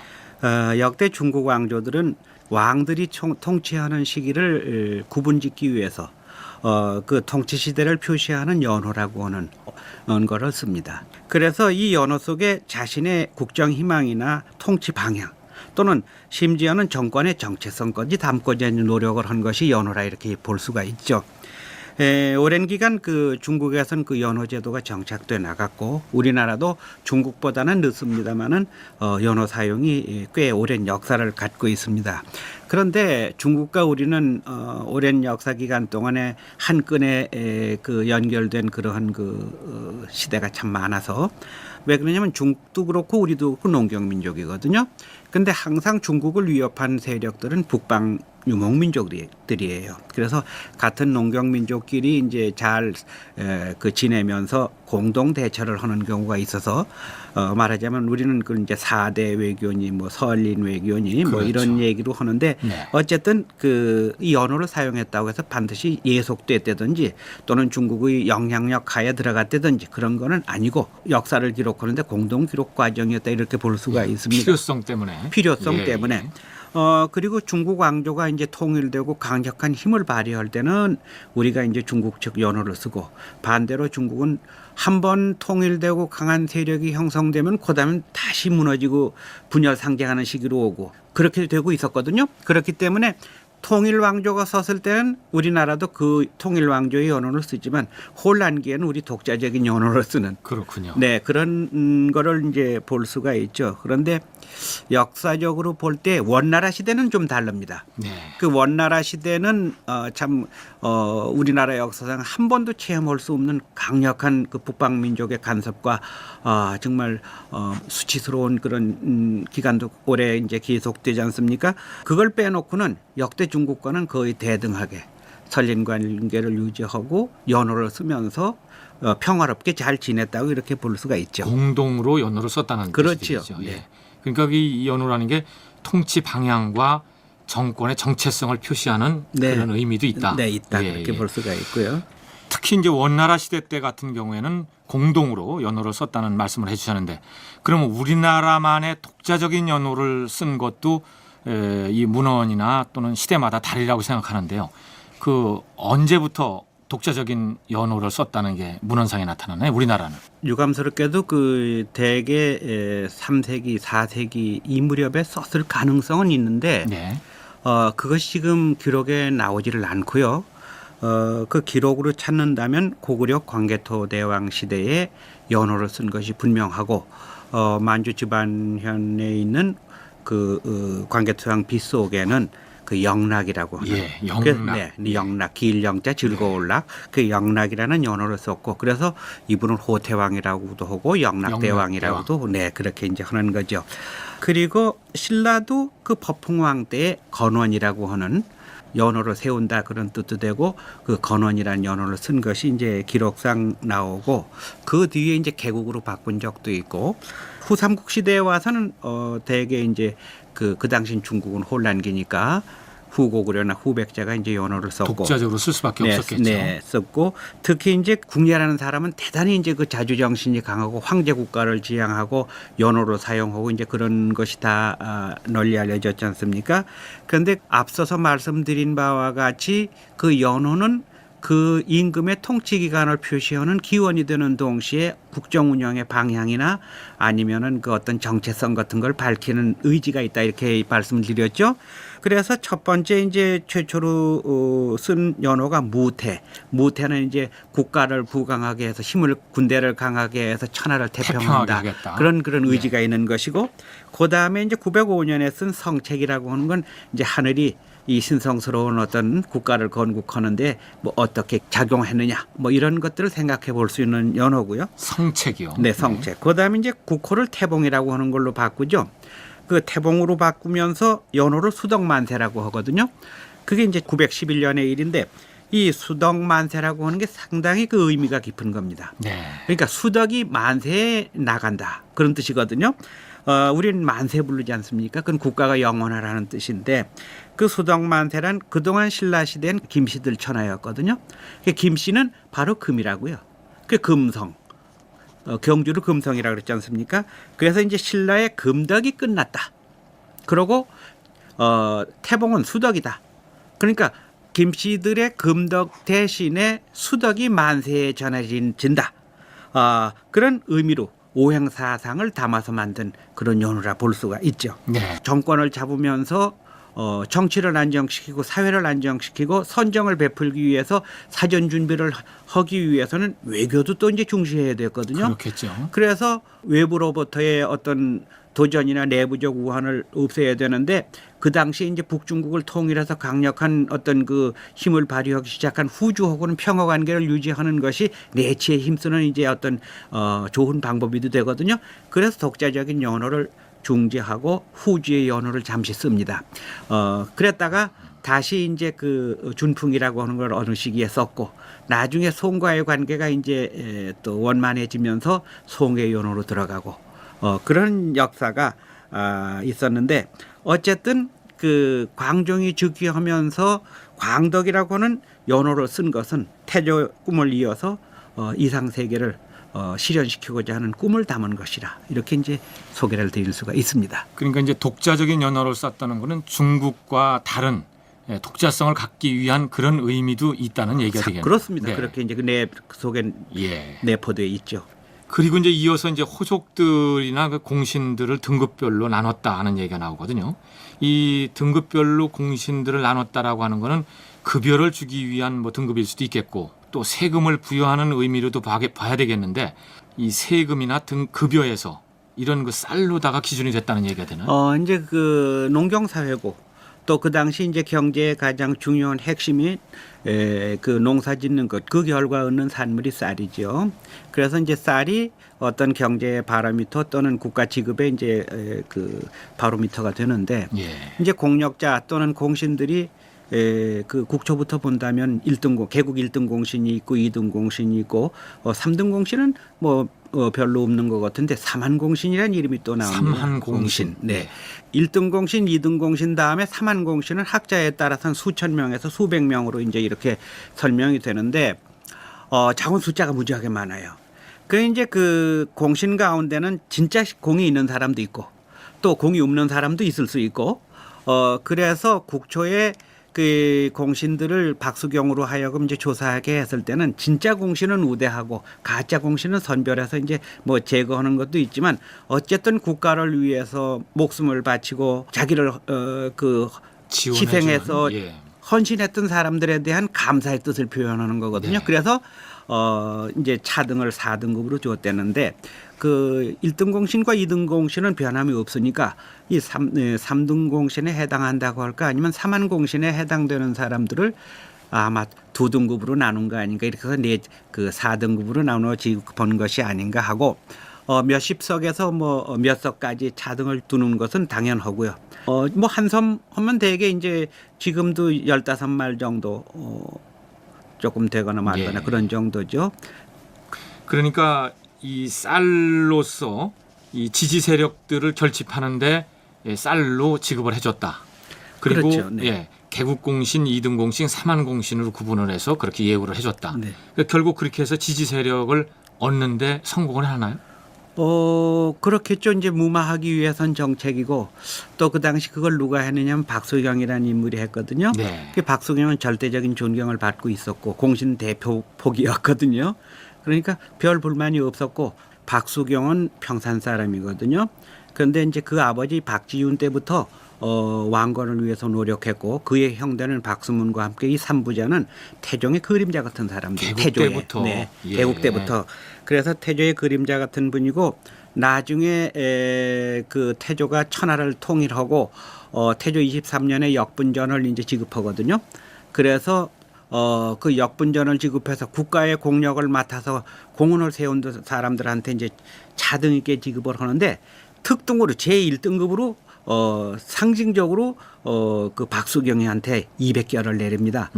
역대 중국 왕조들은 왕들이 통치하는 시기를 구분짓기 위해서 그 통치 시대를 표시하는 연호라고 하는 언거를 씁니다. 그래서 이 연호 속에 자신의 국정 희망이나 통치 방향, 또는 심지어는 정권의 정체성까지 담고자 하는 노력을 한 것이 연호라 이렇게 볼 수가 있죠. 오랜 기간 그 중국에서는 그 연호 제도가 정착돼 나갔고, 우리나라도 중국보다는 늦습니다만은 연호 사용이 꽤 오랜 역사를 갖고 있습니다. 그런데 중국과 우리는 오랜 역사 기간 동안에 한 끈에 그 연결된 그러한 그 시대가 참 많아서, 왜 그러냐면 중국도 그렇고 우리도 그렇고 농경민족이거든요. 근데 항상 중국을 위협한 세력들은 북방 유목민족들이에요. 그래서 같은 농경민족끼리 이제 잘 그 지내면서 공동 대처를 하는 경우가 있어서, 말하자면 우리는 그 이제 4대 외교니 뭐 서린 외교니 뭐 그렇죠. 이런 얘기로 하는데, 네. 어쨌든 그 이 연호를 사용했다고 해서 반드시 예속됐다든지 또는 중국의 영향력 하에 들어갔다든지 그런 거는 아니고, 역사를 기록하는데 공동 기록 과정이었다 이렇게 볼 수가 있습니다. 필요성 때문에. 때문에. 그리고 중국 왕조가 이제 통일되고 강력한 힘을 발휘할 때는 우리가 이제 중국 측 연호를 쓰고, 반대로 중국은 한번 통일되고 강한 세력이 형성되면 그다음에 다시 무너지고 분열상쟁하는 시기로 오고 그렇게 되고 있었거든요. 그렇기 때문에 통일 왕조가 썼을 때는 우리나라도 그 통일 왕조의 연호를 쓰지만 혼란기에는 우리 독자적인 연호를 쓰는 그렇군요. 네, 그런 거를 이제 볼 수가 있죠. 그런데 역사적으로 볼 때 원나라 시대는 좀 다릅니다. 네. 그 원나라 시대는 우리나라 역사상 한 번도 체험할 수 없는 강력한 그 북방 민족의 간섭과 정말 수치스러운 그런 기간도 오래 이제 계속되지 않습니까? 그걸 빼놓고는 역대 중국과는 거의 대등하게 선린 관계를 유지하고 연호를 쓰면서 평화롭게 잘 지냈다고 이렇게 볼 수가 있죠. 공동으로 연호를 썼다는 그렇죠. 뜻이죠. 네. 예. 그러니까 이 연호라는 게 통치 방향과 정권의 정체성을 표시하는 네. 그런 의미도 있다. 네, 있다. 예, 그렇게 예. 볼 수가 있고요. 특히 이제 원나라 시대 때 같은 경우에는 공동으로 연호를 썼다는 말씀을 해주셨는데, 그러면 우리나라만의 독자적인 연호를 쓴 것도 이 문헌이나 또는 시대마다 다르라고 생각하는데요. 그 언제부터 독자적인 연호를 썼다는 게 문헌상에 나타나나요? 우리나라는? 유감스럽게도 그 대개 3세기, 4세기 이 무렵에 썼을 가능성은 있는데 네. 그것이 지금 기록에 나오지를 않고요. 그 기록으로 찾는다면 고구려 광개토 대왕 시대에 연호를 쓴 것이 분명하고 만주 지반현에 있는 그 광개토 왕 빗속에는 그 영락이라고 하는 예, 영락. 영락 길 영자 즐거울 락 그 영락이라는 연호를 썼고 그래서 이분은 호태왕이라고도 하고 영락대왕이라고도 네 그렇게 이제 하는 거죠. 그리고 신라도 그 법흥왕 때의 건원이라고 하는 연호를 세운다 그런 뜻도 되고 그 건원이라는 연호를 쓴 것이 이제 기록상 나오고 그 뒤에 이제 개국으로 바꾼 적도 있고 후삼국 시대에 와서는 대개 이제 그 당시 중국은 혼란기니까 후고구려나 후백제가 이제 연호를 썼고 독자적으로 쓸 수밖에 없었겠죠. 네, 썼고 특히 이제 궁예라는 사람은 대단히 이제 그 자주 정신이 강하고 황제 국가를 지향하고 연호로 사용하고 이제 그런 것이 다 널리 알려졌지 않습니까? 그런데 앞서서 말씀드린 바와 같이 그 연호는 그 임금의 통치 기간을 표시하는 기원이 되는 동시에 국정 운영의 방향이나 아니면은 그 어떤 정체성 같은 걸 밝히는 의지가 있다 이렇게 말씀을 드렸죠. 그래서 첫 번째 이제 최초로 쓴 연호가 무태. 무태는 이제 국가를 부강하게 해서 군대를 강하게 해서 천하를 태평한다. 그런 의지가 있는 것이고 그 다음에 이제 905년에 쓴 성책이라고 하는 건 이제 하늘이 이 신성스러운 어떤 국가를 건국하는데 뭐 어떻게 작용했느냐 뭐 이런 것들을 생각해 볼 수 있는 연호고요. 성책이요. 네, 성책. 그다음에 이제 국호를 태봉이라고 하는 걸로 바꾸죠. 그 태봉으로 바꾸면서 연호를 수덕만세라고 하거든요. 그게 이제 911년의 일인데 이 수덕만세라고 하는 게 상당히 그 의미가 깊은 겁니다. 네. 그러니까 수덕이 만세에 나간다 그런 뜻이거든요. 우리는 만세 부르지 않습니까? 그건 국가가 영원하라는 뜻인데 그 수덕만세란 그동안 신라 시대는 김씨들 천하였거든요. 김씨는 바로 금이라고요. 그 금성. 경주를 금성이라고 그랬지 않습니까? 그래서 이제 신라의 금덕이 끝났다. 그러고 태봉은 수덕이다. 그러니까 김씨들의 금덕 대신에 수덕이 만세에 전해진다. 그런 의미로 오행사상을 담아서 만든 그런 연호라 볼 수가 있죠. 네. 정권을 잡으면서 정치를 안정시키고 사회를 안정시키고 선정을 베풀기 위해서 사전 준비를 하기 위해서는 외교도 또 이제 중시해야 됐거든요. 그렇겠죠. 그래서 외부로부터의 어떤 도전이나 내부적 우환을 없애야 되는데 그 당시 이제 북중국을 통일해서 강력한 어떤 그 힘을 발휘하기 시작한 후주하고는 평화 관계를 유지하는 것이 내치에 힘쓰는 이제 어떤 좋은 방법이도 되거든요. 그래서 독자적인 연호를 중지하고 후주의 연호를 잠시 씁니다. 그랬다가 다시 이제 그 준풍이라고 하는 걸 어느 시기에 썼고 나중에 송과의 관계가 이제 또 원만해지면서 송의 연호로 들어가고 그런 역사가 있었는데 어쨌든 그 광종이 즉위하면서 광덕이라고 하는 연호를 쓴 것은 태조 꿈을 이어서 이상 세계를 실현시키고자 하는 꿈을 담은 것이라 이렇게 이제 소개를 드릴 수가 있습니다. 그러니까 이제 독자적인 연호를 썼다는 것은 중국과 다른 독자성을 갖기 위한 그런 의미도 있다는 얘기가 되겠네요. 그렇습니다. 네. 그렇게 이제 그 속에 내포되어 있죠. 그리고 이제 이어서 이제 호족들이나 그 공신들을 등급별로 나눴다 하는 얘기가 나오거든요. 이 등급별로 공신들을 나눴다라고 하는 거는 급여를 주기 위한 뭐 등급일 수도 있겠고 또 세금을 부여하는 의미로도 봐야 되겠는데 이 세금이나 급여에서 이런 그 쌀로다가 기준이 됐다는 얘기가 되나요? 이제 그 농경사회고 또 그 당시 이제 경제의 가장 중요한 핵심이 그 농사 짓는 것, 그 결과 얻는 산물이 쌀이죠. 그래서 이제 쌀이 어떤 경제의 바로미터 또는 국가 지급의 이제 그 바로미터가 되는데 이제 공력자 또는 공신들이 그 국초부터 본다면 1등 개국 1등 공신이 있고 2등 공신이 있고 3등 공신은 뭐 별로 없는 것 같은데 삼한공신이라는 이름이 또 나옵니다. 삼한공신. 네. 1등 공신, 2등 공신 다음에 삼한공신은 학자에 따라서는 수천 명에서 수백 명으로 이제 이렇게 설명이 되는데 작은 숫자가 무지하게 많아요. 그 이제 그 공신 가운데는 진짜 공이 있는 사람도 있고 또 공이 없는 사람도 있을 수 있고 그래서 국초에 그 공신들을 박수경으로 하여금 이제 조사하게 했을 때는 진짜 공신은 우대하고 가짜 공신은 선별해서 이제 뭐 제거하는 것도 있지만 어쨌든 국가를 위해서 목숨을 바치고 자기를 그 희생해서 헌신했던 사람들에 대한 감사의 뜻을 표현하는 거거든요. 그래서 이제 차등을 4등급으로 줬대는데 그 1등 공신과 2등 공신은 변함이 없으니까 이 3등 공신에 해당한다고 할까 아니면 3한 공신에 해당되는 사람들을 아마 2등급으로 나눈 거 아닌가 이렇게 해서 그 4등급으로 나눠 지급한 것이 아닌가 하고 몇십 석에서 뭐 몇 석까지 차등을 두는 것은 당연하고요. 뭐 한섬 하면 대개 이제 지금도 15말 정도 조금 되거나 말거나 그런 정도죠. 그러니까 이 쌀로서 이 지지 세력들을 결집하는데 쌀로 지급을 해줬다. 그리고 그렇죠. 네. 개국 공신, 2등 공신, 3한 공신으로 구분을 해서 그렇게 예우를 해줬다. 그러니까 결국 그렇게 해서 지지 세력을 얻는데 성공을 하나요? 그렇겠죠. 이제 무마하기 위해선 정책이고 또 그 당시 그걸 누가 했느냐면 박수경이라는 인물이 했거든요. 그 박수경은 절대적인 존경을 받고 있었고 공신 대표 폭이었거든요. 그러니까 별 불만이 없었고 박수경은 평산 사람이거든요. 그런데 이제 그 아버지 박지윤 때부터 왕권을 위해서 노력했고 그의 형제는 박수문과 함께 이 3부자는 태종의 그림자 같은 사람들. 개국 때부터. 네, 개국 때부터. 그래서 태조의 그림자 같은 분이고 나중에 그 태조가 천하를 통일하고 태조 23년에 역분전을 이제 지급하거든요. 그래서 그 역분전을 지급해서 국가의 공력을 맡아서 공헌을 세운 사람들한테 이제 차등 있게 지급을 하는데 특등으로 제1등급으로 상징적으로 그 박수경이한테 200개를 내립니다.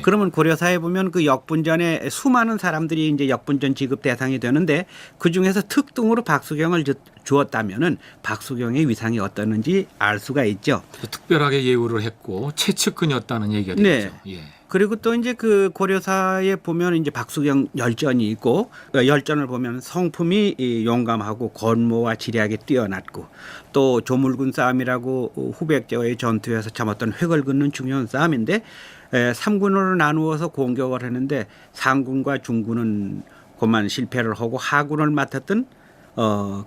그러면 고려사에 보면 그 역분전에 수많은 사람들이 이제 역분전 지급 대상이 되는데 그 중에서 특등으로 박수경을 주었다면은 박수경의 위상이 어떠는지 알 수가 있죠. 특별하게 예우를 했고 최측근이었다는 얘기가 되죠. 그리고 또 이제 그 고려사에 보면 이제 박수경 열전이 있고 열전을 보면 성품이 용감하고 권모와 지략이 뛰어났고 또 조물군 싸움이라고 후백제와의 전투에서 참 어떤 획을 긋는 중요한 싸움인데 3군으로 나누어서 공격을 했는데 상군과 중군은 그만 실패를 하고 하군을 맡았던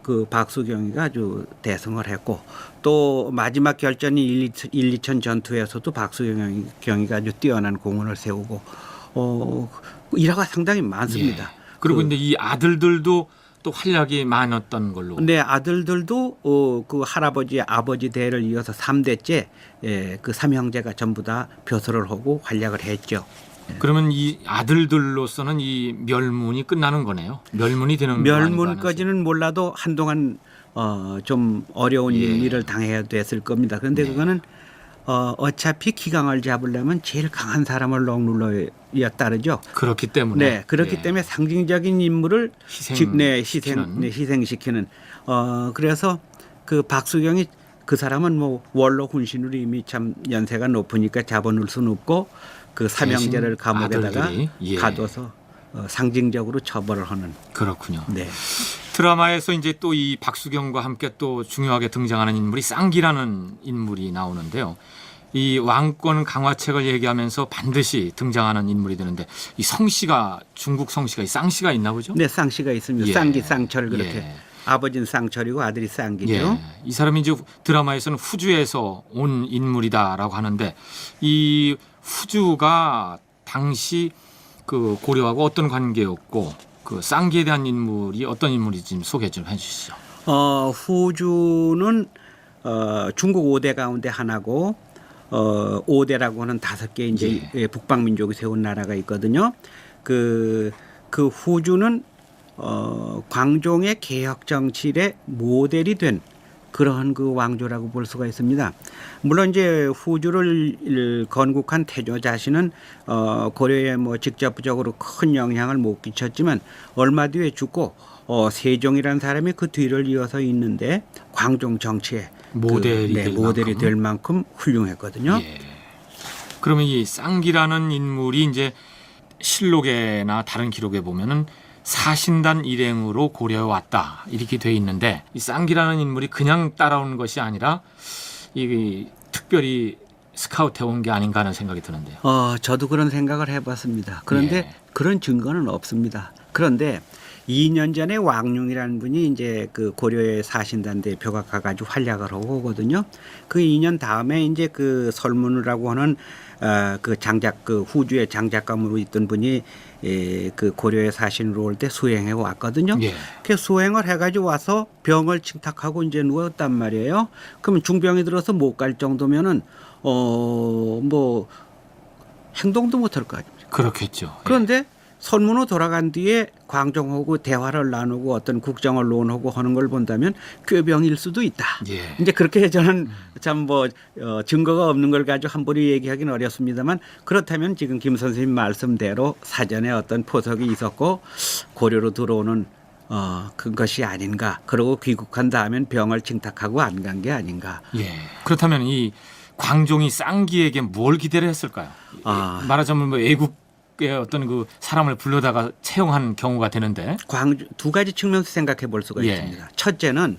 그 박수경이가 아주 대승을 했고 또 마지막 결전이 1, 2천 전투에서도 박수경이가 아주 뛰어난 공헌을 세우고 일화가 상당히 많습니다. 그리고 이제 이 아들들도 또 활약이 많았던 걸로. 네, 아들들도 그 할아버지 아버지 대를 이어서 3대째 그 삼형제가 전부 다 벼슬을 하고 활약을 했죠. 그러면 이 아들들로서는 이 멸문이 끝나는 거네요. 멸문이 되는 멸문까지는 몰라도 한동안 좀 어려운 일을 당해야 됐을 겁니다. 그런데 그거는 어차피 기강을 잡으려면 제일 강한 사람을 억눌러야 따르죠. 그렇기 때문에. 네, 그렇기 때문에 상징적인 인물을 희생시키는. 그래서 그 박수경이 그 사람은 뭐 원로 훈신으로 이미 참 연세가 높으니까 잡아놓을 수는 없고 그 삼형제를 감옥에다가 가둬서 상징적으로 처벌을 하는. 그렇군요. 네. 드라마에서 이제 또 이 박수경과 함께 또 중요하게 등장하는 인물이 쌍기라는 인물이 나오는데요. 이 왕권 강화책을 얘기하면서 반드시 등장하는 인물이 되는데 이 성씨가 중국 성씨가 이 쌍씨가 있나 보죠? 네, 쌍씨가 있습니다. 예. 쌍기, 쌍철 그렇게. 예. 아버지는 쌍철이고 아들이 쌍기죠. 예. 이 사람이 이제 드라마에서는 후주에서 온 인물이다라고 하는데 이 후주가 당시 그 고려하고 어떤 관계였고 그 쌍기에 대한 인물이 어떤 인물인지 좀 소개 좀 해주시죠. 후주는 중국 5대 가운데 하나고 5대라고 하는 5개 이제 북방민족이 세운 나라가 있거든요. 그 후주는 광종의 개혁 정치의 모델이 된 그러한 그 왕조라고 볼 수가 있습니다. 물론 이제 후주를 건국한 태조 자신은 고려에 뭐 직접적으로 큰 영향을 못 끼쳤지만 얼마 뒤에 죽고 세종이라는 사람이 그 뒤를 이어서 있는데 광종 정치의 모델이 될 만큼 훌륭했거든요. 예. 그러면 이 쌍기라는 인물이 이제 실록에나 다른 기록에 보면은 사신단 일행으로 고려에 왔다 이렇게 돼 있는데 이 쌍기라는 인물이 그냥 따라온 것이 아니라 이 특별히 스카우트 해온 게 아닌가 하는 생각이 드는데요. 저도 그런 생각을 해봤습니다. 그런데 그런 증거는 없습니다. 그런데 2년 전에 왕룡이라는 분이 이제 그 고려의 사신단 대표가 가가지고 활약을 하고 오거든요. 그 2년 다음에 이제 그 설문이라고 하는 그 후주의 장작감으로 있던 분이 그 고려의 사신으로 올 때 수행해 왔거든요. 그 수행을 해가지고 와서 병을 침탁하고 이제 누웠단 말이에요. 그러면 중병이 들어서 못 갈 정도면은 뭐 행동도 못 할 거 아닙니까? 그렇겠죠. 그런데 선문으로 돌아간 뒤에 광종하고 대화를 나누고 어떤 국정을 논하고 하는 걸 본다면 꾀병일 수도 있다. 이제 그렇게 저는 참 증거가 없는 걸 가지고 함부로 얘기하기는 어렵습니다만 그렇다면 지금 김 선생님 말씀대로 사전에 어떤 포석이 있었고 고려로 들어오는 그것이 아닌가. 그리고 귀국한 다음엔 병을 칭탁하고 안 간 게 아닌가. 그렇다면 이 광종이 쌍기에게 뭘 기대를 했을까요? 말하자면 뭐 애국의 어떤 그 사람을 불러다가 채용한 경우가 되는데 두 가지 측면에서 생각해 볼 수가 있습니다. 첫째는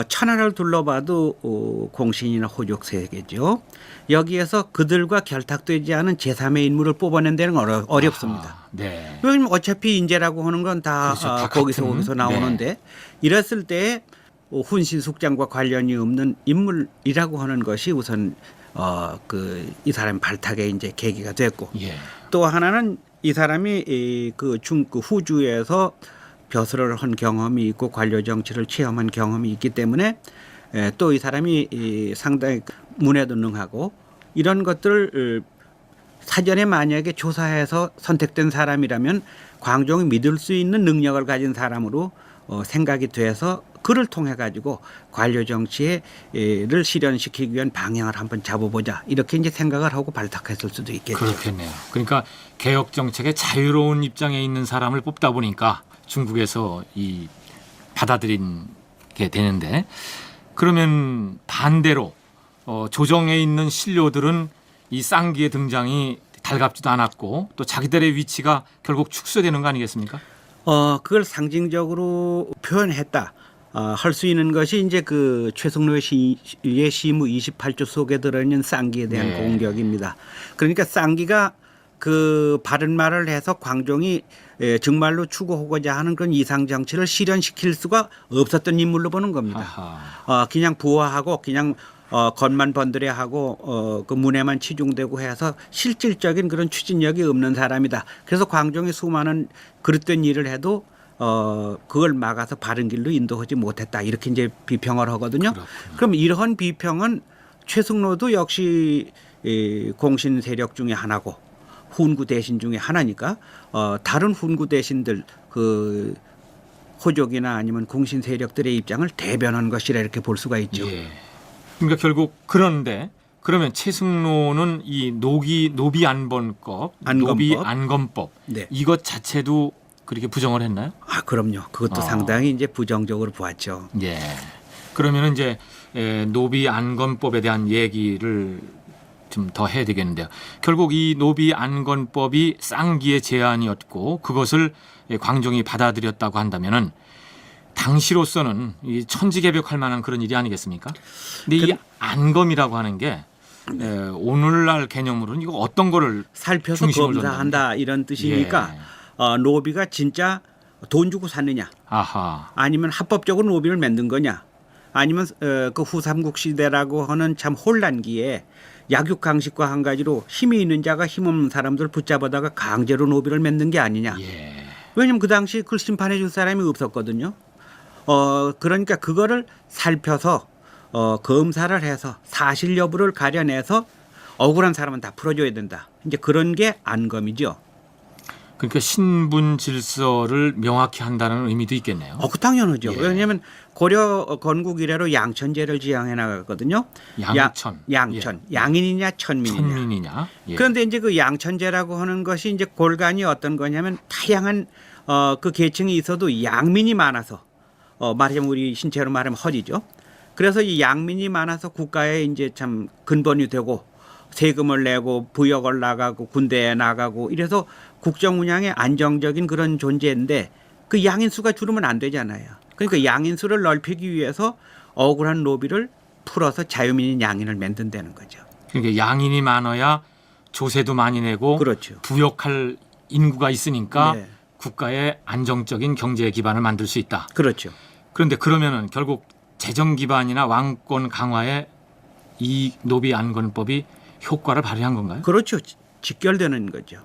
천하를 둘러봐도 공신이나 호족 세계죠. 여기에서 그들과 결탁되지 않은 제3의 인물을 뽑아낸 데는 어렵습니다. 왜냐하면 어차피 인재라고 하는 건 다 거기서 나오는데 이랬을 때 훈신 숙장과 관련이 없는 인물이라고 하는 것이 우선 이 사람 발탁의 이제 계기가 됐고 또 하나는 이 사람이 그 후주에서 벼슬을 한 경험이 있고 관료 정치를 체험한 경험이 있기 때문에 또 이 사람이 상당히 문에도 능하고 이런 것들을 사전에 만약에 조사해서 선택된 사람이라면 광종이 믿을 수 있는 능력을 가진 사람으로 생각이 돼서 그를 통해 가지고 관료 정치를 실현시키기 위한 방향을 한번 잡아보자 이렇게 이제 생각을 하고 발탁했을 수도 있겠죠. 그렇겠네요. 그러니까 개혁 정책의 자유로운 입장에 있는 사람을 뽑다 보니까 중국에서 이 받아들인 게 되는데 그러면 반대로 조정에 있는 신료들은 이 쌍기의 등장이 달갑지도 않았고 또 자기들의 위치가 결국 축소되는 거 아니겠습니까? 그걸 상징적으로 표현했다. 할 수 있는 것이 이제 그 최승로의 시무 28조 속에 들어있는 쌍기에 대한 공격입니다. 그러니까 쌍기가 그 바른 말을 해서 광종이 정말로 추구하고자 하는 그런 이상 정치를 실현시킬 수가 없었던 인물로 보는 겁니다. 그냥 부하하고 그냥 겉만 번드레하고 그 문에만 치중되고 해서 실질적인 그런 추진력이 없는 사람이다. 그래서 광종이 수많은 그릇된 일을 해도 그걸 막아서 바른 길로 인도하지 못했다. 이렇게 이제 비평을 하거든요. 그럼 이러한 비평은 최승로도 역시 공신 세력 중에 하나고 훈구 대신 중에 하나니까 다른 훈구 대신들 그 호족이나 아니면 공신 세력들의 입장을 대변한 것이라 이렇게 볼 수가 있죠. 그러니까 결국 그런데 그러면 최승로는 이 노비 안건법 이것 자체도 그렇게 부정을 했나요? 그럼요. 그것도 상당히 이제 부정적으로 보았죠. 그러면 이제 노비 안건법에 대한 얘기를 좀 더 해야 되겠는데요. 결국 이 노비 안건법이 쌍기의 제안이었고 그것을 광종이 받아들였다고 한다면은 당시로서는 이 천지개벽할 만한 그런 일이 아니겠습니까? 근데 이 안검이라고 하는 게 오늘날 개념으로는 이거 어떤 거를 살펴서 중심을 검사한다 이런 뜻이니까 노비가 진짜 돈 주고 샀느냐, 아하. 아니면 합법적으로 노비를 만든 거냐, 아니면 그 후삼국 시대라고 하는 참 혼란기에 약육강식과 한 가지로 힘이 있는 자가 힘없는 사람들 붙잡아다가 강제로 노비를 만든 게 아니냐. 왜냐면 그 당시 그걸 심판해 줄 사람이 없었거든요. 그러니까 그거를 살펴서 검사를 해서 사실 여부를 가려내서 억울한 사람은 다 풀어줘야 된다. 이제 그런 게 안검이죠. 그러니까 신분 질서를 명확히 한다는 의미도 있겠네요. 그 당연하죠. 왜냐하면 고려 건국 이래로 양천제를 지향해 나갔거든요. 양천. 양인이냐 천민이냐. 그런데 이제 그 양천제라고 하는 것이 이제 골간이 어떤 거냐면 다양한 그 계층이 있어도 양민이 많아서 말하자면 우리 신체로 말하면 허리죠. 그래서 이 양민이 많아서 국가에 이제 참 근본이 되고 세금을 내고 부역을 나가고 군대에 나가고 이래서 국정 운영에 안정적인 그런 존재인데 그 양인수가 줄으면 안 되잖아요. 그러니까 양인수를 넓히기 위해서 억울한 노비를 풀어서 자유민인 양인을 만든다는 거죠. 그러니까 양인이 많아야 조세도 많이 내고 그렇죠. 부역할 인구가 있으니까 국가의 안정적인 경제 기반을 만들 수 있다. 그렇죠. 그런데 그러면은 결국 재정 기반이나 왕권 강화에 이 노비 안건법이 효과를 발휘한 건가요? 그렇죠. 직결되는 거죠.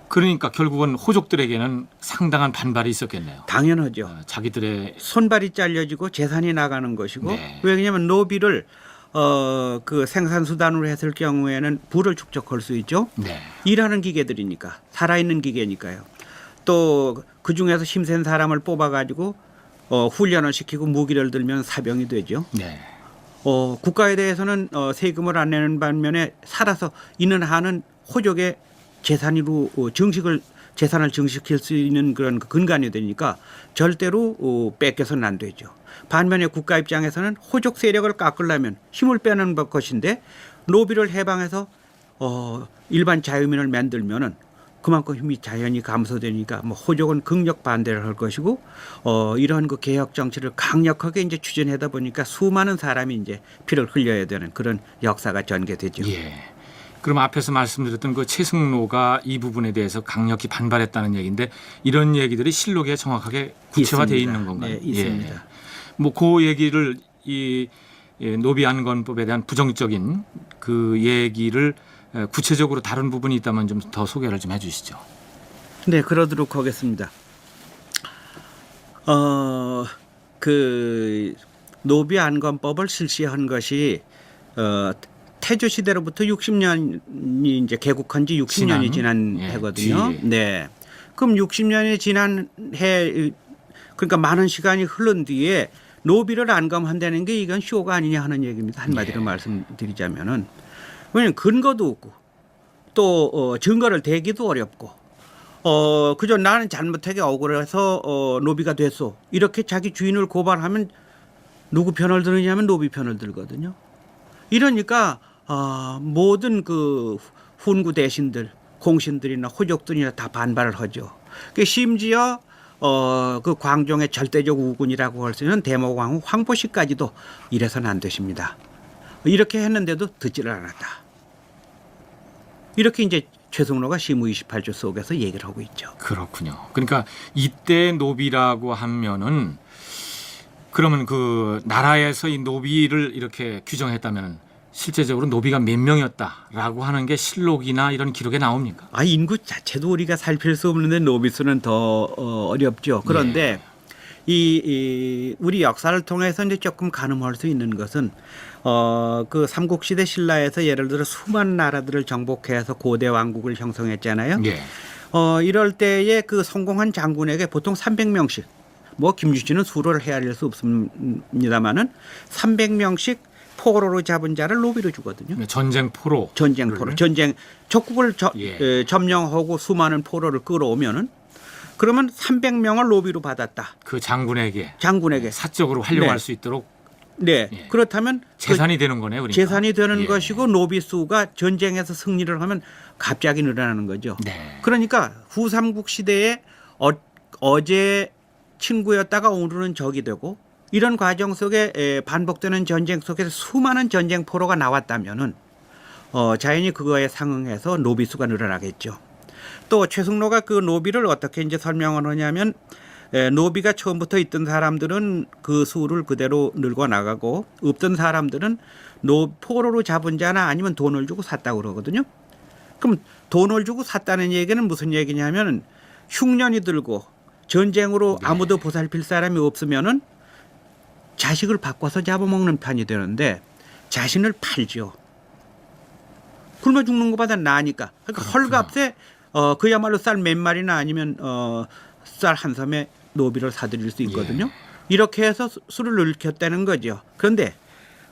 그러니까 결국은 호족들에게는 상당한 반발이 있었겠네요. 당연하죠. 자기들의 손발이 잘려지고 재산이 나가는 것이고 왜냐하면 노비를 그 생산 수단으로 했을 경우에는 부를 축적할 수 있죠. 일하는 기계들이니까 살아있는 기계니까요. 또 그 중에서 힘센 사람을 뽑아가지고 훈련을 시키고 무기를 들면 사병이 되죠. 국가에 대해서는 세금을 안 내는 반면에 살아서 있는 한은 호족의 재산으로 재산을 증식할 수 있는 그런 근간이 되니까 절대로 뺏겨서는 안 되죠. 반면에 국가 입장에서는 호족 세력을 깎으려면 힘을 빼는 것인데 노비를 해방해서 일반 자유민을 만들면은 그만큼 힘이 자연히 감소되니까 뭐 호족은 극력 반대를 할 것이고 이러한 그 개혁 정치를 강력하게 이제 추진하다 보니까 수많은 사람이 이제 피를 흘려야 되는 그런 역사가 전개되죠. 그럼 앞에서 말씀드렸던 그 최승로가 이 부분에 대해서 강력히 반발했다는 얘기인데 이런 얘기들이 실록에 정확하게 구체화되어 있는 건가요? 네, 있습니다. 뭐 그 얘기를 이 노비 안건법에 대한 부정적인 그 얘기를 구체적으로 다른 부분이 있다면 좀 더 소개를 좀 해주시죠. 네, 그러도록 하겠습니다. 그 노비 안건법을 실시한 것이 태조 시대로부터 60년이 이제 개국한 지 60년이 지난 해거든요. 네. 그럼 60년이 지난 해 그러니까 많은 시간이 흐른 뒤에 노비를 안검한다는 게 이건 쇼가 아니냐 하는 얘기입니다. 한마디로 말씀드리자면은 왜냐하면 근거도 없고 또 증거를 대기도 어렵고 그저 나는 잘못하게 억울해서 노비가 됐어 이렇게 자기 주인을 고발하면 누구 편을 드느냐면 노비 편을 들거든요. 이러니까 모든 그 훈구 대신들 공신들이나 호족들이나 다 반발을 하죠. 심지어 그 광종의 절대적 우군이라고 할 수 있는 대모광후 황보씨까지도 이래서는 안 되십니다. 이렇게 했는데도 듣지를 않았다. 이렇게 이제 최승로가 시무 28조 속에서 얘기를 하고 있죠. 그렇군요. 그러니까 이때 노비라고 하면은 그러면 그 나라에서 이 노비를 이렇게 규정했다면 실제적으로 노비가 몇 명이었다라고 하는 게 실록이나 이런 기록에 나옵니까? 인구 자체도 우리가 살필 수 없는데 노비 수는 더 어렵죠. 그런데 이 우리 역사를 통해서 이제 조금 가늠할 수 있는 것은 그 삼국시대 신라에서 예를 들어 수많은 나라들을 정복해서 고대 왕국을 형성했잖아요. 이럴 때에 그 성공한 장군에게 보통 300명씩 뭐 김주신은 수를 헤아릴 수 없습니다만은 300명씩 포로로 잡은 자를 노비로 주거든요. 전쟁 포로. 전쟁 적국을 점령하고 수많은 포로를 끌어오면은 그러면 300명을 노비로 받았다. 그 장군에게 사적으로 활용할 수 있도록. 그렇다면 재산이 되는 거네요. 그러니까. 재산이 되는 것이고 노비 수가 전쟁에서 승리를 하면 갑자기 늘어나는 거죠. 그러니까 후삼국 시대에 어제 친구였다가 오늘은 적이 되고 이런 과정 속에 반복되는 전쟁 속에서 수많은 전쟁 포로가 나왔다면은 자연히 그거에 상응해서 노비 수가 늘어나겠죠. 또 최승로가 그 노비를 어떻게 이제 설명을 하냐면 노비가 처음부터 있던 사람들은 그 수를 그대로 늘고 나가고 없던 사람들은 포로로 잡은 자나 아니면 돈을 주고 샀다고 그러거든요. 그럼 돈을 주고 샀다는 얘기는 무슨 얘기냐면 흉년이 들고 전쟁으로 아무도 보살필 사람이 없으면은 자식을 바꿔서 잡아먹는 편이 되는데 자신을 팔죠. 굶어 죽는 것보다 나으니까. 그러니까 헐값에 그야말로 쌀 몇 마리나 아니면 쌀 한 섬에 노비를 사들일 수 있거든요. 이렇게 해서 수를 늘켰다는 거죠. 그런데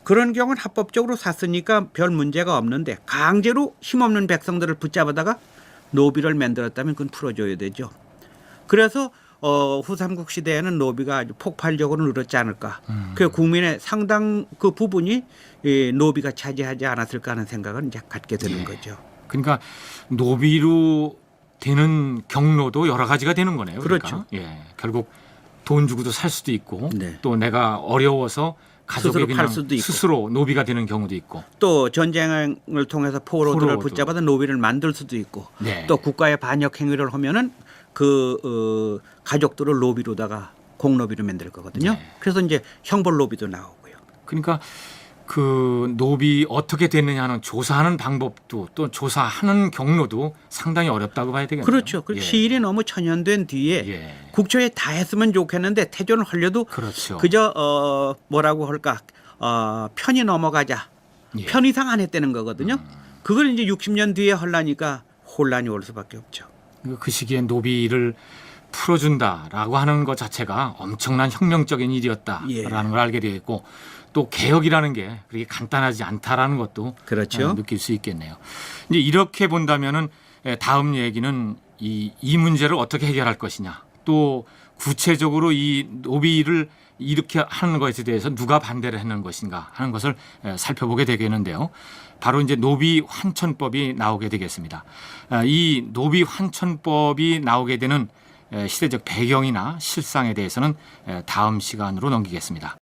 그런 경우는 합법적으로 샀으니까 별 문제가 없는데 강제로 힘없는 백성들을 붙잡아다가 노비를 만들었다면 그건 풀어줘야 되죠. 그래서 후삼국 시대에는 노비가 아주 폭발적으로 늘었지 않을까. 그 국민의 상당 그 부분이 노비가 차지하지 않았을까 하는 생각을 이제 갖게 되는 거죠. 그러니까 노비로 되는 경로도 여러 가지가 되는 거네요. 그렇죠. 그러니까. 결국 돈 주고도 살 수도 있고 네. 또 내가 어려워서 가족이 스스로 그냥 팔 수도 있고. 스스로 노비가 되는 경우도 있고 또 전쟁을 통해서 포로들을 붙잡아서 노비를 만들 수도 있고 네. 또 국가의 반역 행위를 하면은 그 가족들을 노비로다가 공노비로 만들 거거든요. 네. 그래서 이제 형벌 노비도 나오고요. 그러니까 그 노비 어떻게 됐느냐 하는 조사하는 방법도 또 조사하는 경로도 상당히 어렵다고 봐야 되겠네요. 그렇죠. 시일이 너무 천연된 뒤에 국초에 다 했으면 좋겠는데 태조는 하려도 그렇죠. 그저 뭐라고 할까 편이 넘어가자. 편의상 안 했다는 거거든요. 그걸 이제 60년 뒤에 하려니까 혼란이 올 수밖에 없죠. 그 시기에 노비를 풀어준다라고 하는 것 자체가 엄청난 혁명적인 일이었다라는 걸 알게 되겠고 또 개혁이라는 게 그렇게 간단하지 않다라는 것도 그렇죠. 느낄 수 있겠네요. 이제 이렇게 본다면은 다음 얘기는 이 문제를 어떻게 해결할 것이냐, 또 구체적으로 이 노비를 이렇게 하는 것에 대해서 누가 반대를 하는 것인가 하는 것을 살펴보게 되겠는데요. 바로 이제 노비 환천법이 나오게 되겠습니다. 이 노비 환천법이 나오게 되는 시대적 배경이나 실상에 대해서는 다음 시간으로 넘기겠습니다.